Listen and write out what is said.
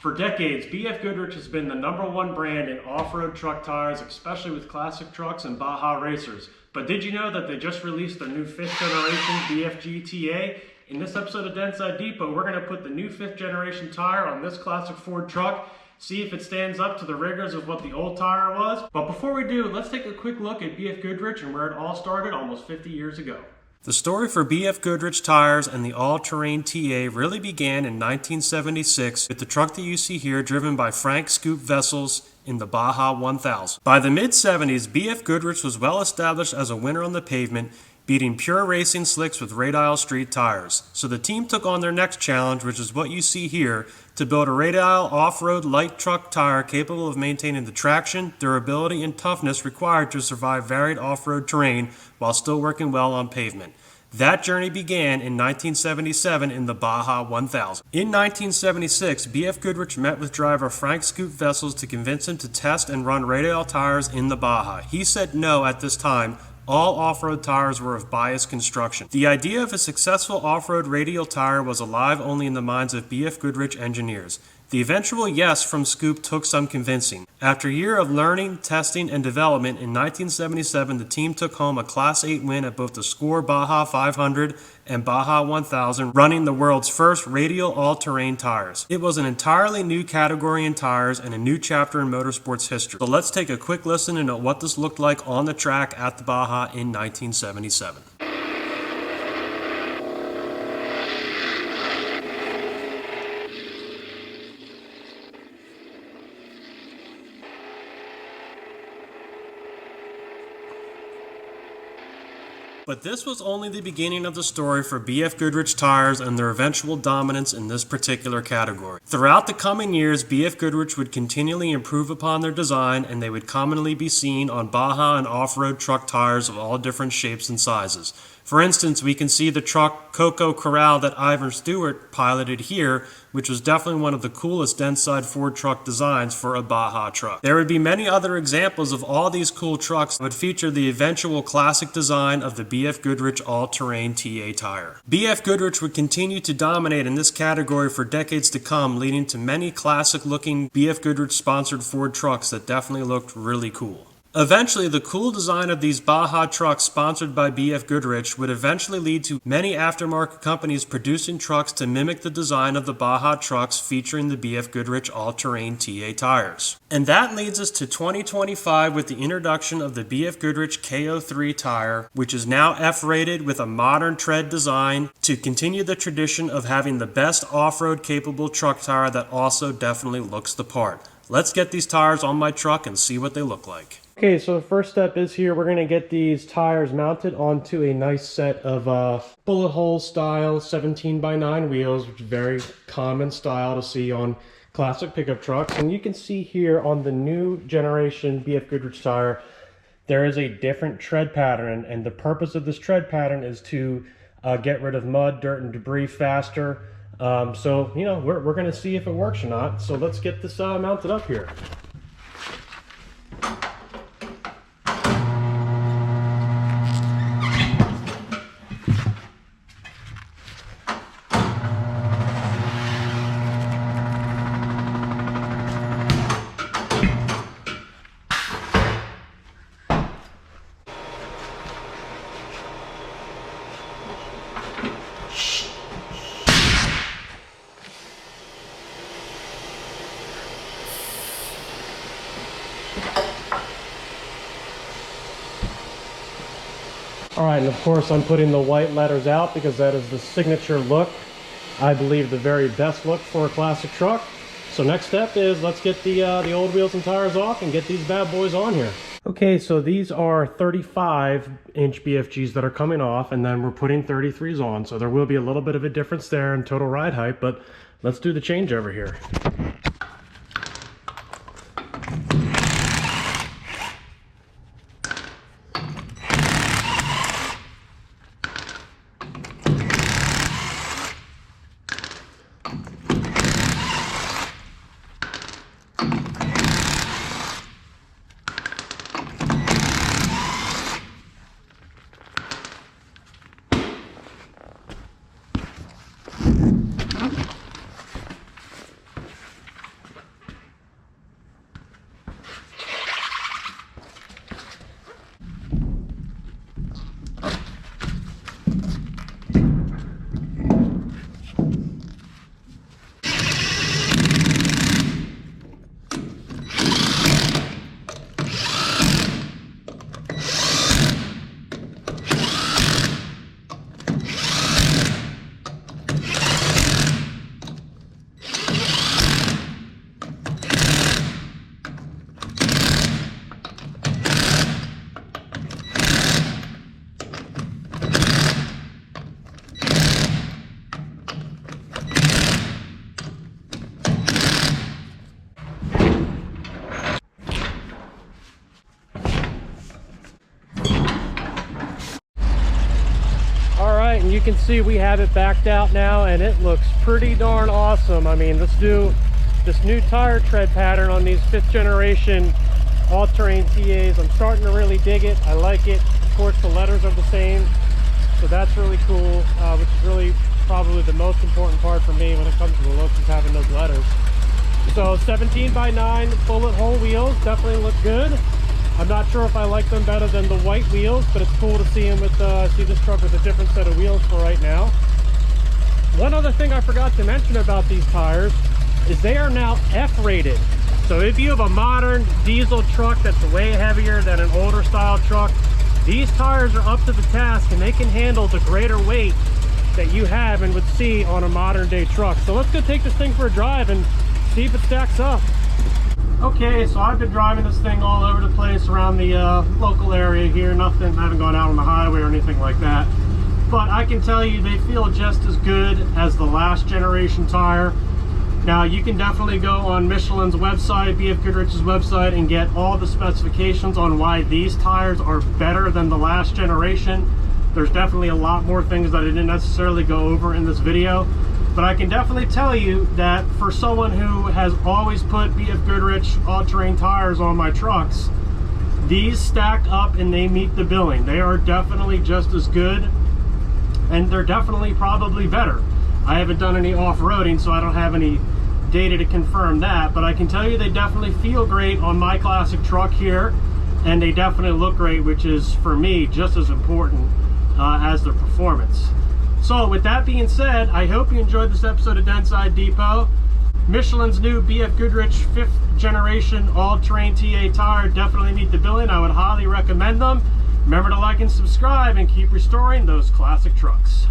For decades, BF Goodrich has been the #1 brand in off-road truck tires, especially with classic trucks and Baja racers. But did you know that they just released their new 5th generation BF GTA? In this episode of Dentside Depot, we're going to put the new 5th generation tire on this classic Ford truck, see if it stands up to the rigors of what the old tire was. But before we do, let's take a quick look at BF Goodrich and where it all started almost 50 years ago. The story for BF Goodrich Tires and the all-terrain TA really began in 1976 with the truck that you see here driven by Frank Scoop Vessels in the Baja 1000. By the mid-70s, BF Goodrich was well established as a winner on the pavement, beating pure racing slicks with radial street tires. So the team took on their next challenge, which is what you see here, to build a radial off-road light truck tire capable of maintaining the traction, durability, and toughness required to survive varied off-road terrain while still working well on pavement. That journey began in 1977 in the Baja 1000. In 1976, BF Goodrich met with driver Frank Scoop Vessels to convince him to test and run radial tires in the Baja. He said no at this time. All off-road tires were of biased construction. The idea of a successful off-road radial tire was alive only in the minds of BF Goodrich engineers. The eventual yes from Scoop took some convincing. After a year of learning, testing, and development, in 1977 the team took home a Class 8 win at both the Score Baja 500 and Baja 1000, running the world's first radial all-terrain tires. It was an entirely new category in tires and a new chapter in motorsports history. So let's take a quick listen and know what this looked like on the track at the Baja in 1977. But this was only the beginning of the story for BF Goodrich Tires and their eventual dominance in this particular category. Throughout the coming years, BF Goodrich would continually improve upon their design, and they would commonly be seen on Baja and off-road truck tires of all different shapes and sizes. For instance, we can see the truck Coco Corral that Ivan Stewart piloted here, which was definitely one of the coolest Dentside Ford truck designs for a Baja truck. There would be many other examples of all these cool trucks that would feature the eventual classic design of the BF Goodrich all-terrain TA tire. BF Goodrich would continue to dominate in this category for decades to come, leading to many classic-looking BF Goodrich-sponsored Ford trucks that definitely looked really cool. Eventually, the cool design of these Baja trucks sponsored by BF Goodrich would eventually lead to many aftermarket companies producing trucks to mimic the design of the Baja trucks featuring the BF Goodrich all-terrain TA tires. And that leads us to 2025 with the introduction of the BF Goodrich KO3 tire, which is now F-rated with a modern tread design to continue the tradition of having the best off-road capable truck tire that also definitely looks the part. Let's get these tires on my truck and see what they look like. Okay, so the first step is here, we're going to get these tires mounted onto a nice set of bullet hole style 17x9 wheels, which is very common style to see on classic pickup trucks. And you can see here on the new generation BF Goodrich tire, there is a different tread pattern, and the purpose of this tread pattern is to get rid of mud, dirt, and debris faster. So, you know, we're going to see if it works or not. So let's get this mounted up here. Alright, and of course I'm putting the white letters out because that is the signature look. I believe the very best look for a classic truck. So next step is let's get the old wheels and tires off and get these bad boys on here. Okay, so these are 35-inch BFGs that are coming off, and then we're putting 33s on. So there will be a little bit of a difference there in total ride height, but let's do the changeover here. you can see we have it backed out now, and it looks pretty darn awesome. I mean, this new tire tread pattern on these 5th generation all-terrain TAs, I'm starting to really dig it. I like it. Of course, the letters are the same, so that's really cool, which is really probably the most important part for me when it comes to the look, is having those letters. So 17x9 bullet hole wheels definitely look good. I'm not sure if I like them better than the white wheels, but it's cool to see them with see this truck with a different set of wheels for right now. One other thing I forgot to mention about these tires is they are now F-rated. So if you have a modern diesel truck that's way heavier than an older style truck, these tires are up to the task and they can handle the greater weight that you have and would see on a modern day truck. So let's go take this thing for a drive and see if it stacks up. Okay, so I've been driving this thing all over the place around the local area here. I haven't gone out on the highway or anything like that. But I can tell you they feel just as good as the last generation tire. Now, you can definitely go on Michelin's website, BF Goodrich's website, and get all the specifications on why these tires are better than the last generation. There's definitely a lot more things that I didn't necessarily go over in this video. But I can definitely tell you that for someone who has always put BF Goodrich all-terrain tires on my trucks, these stack up and they meet the billing. They are definitely just as good, and they're definitely probably better. I haven't done any off-roading, so I don't have any data to confirm that, but I can tell you they definitely feel great on my classic truck here, and they definitely look great, which is, for me, just as important as their performance. So with that being said, I hope you enjoyed this episode of Dentside Depot. Michelin's new BF Goodrich 5th generation all-terrain TA tire definitely meet the billing. I would highly recommend them. Remember to like and subscribe and keep restoring those classic trucks.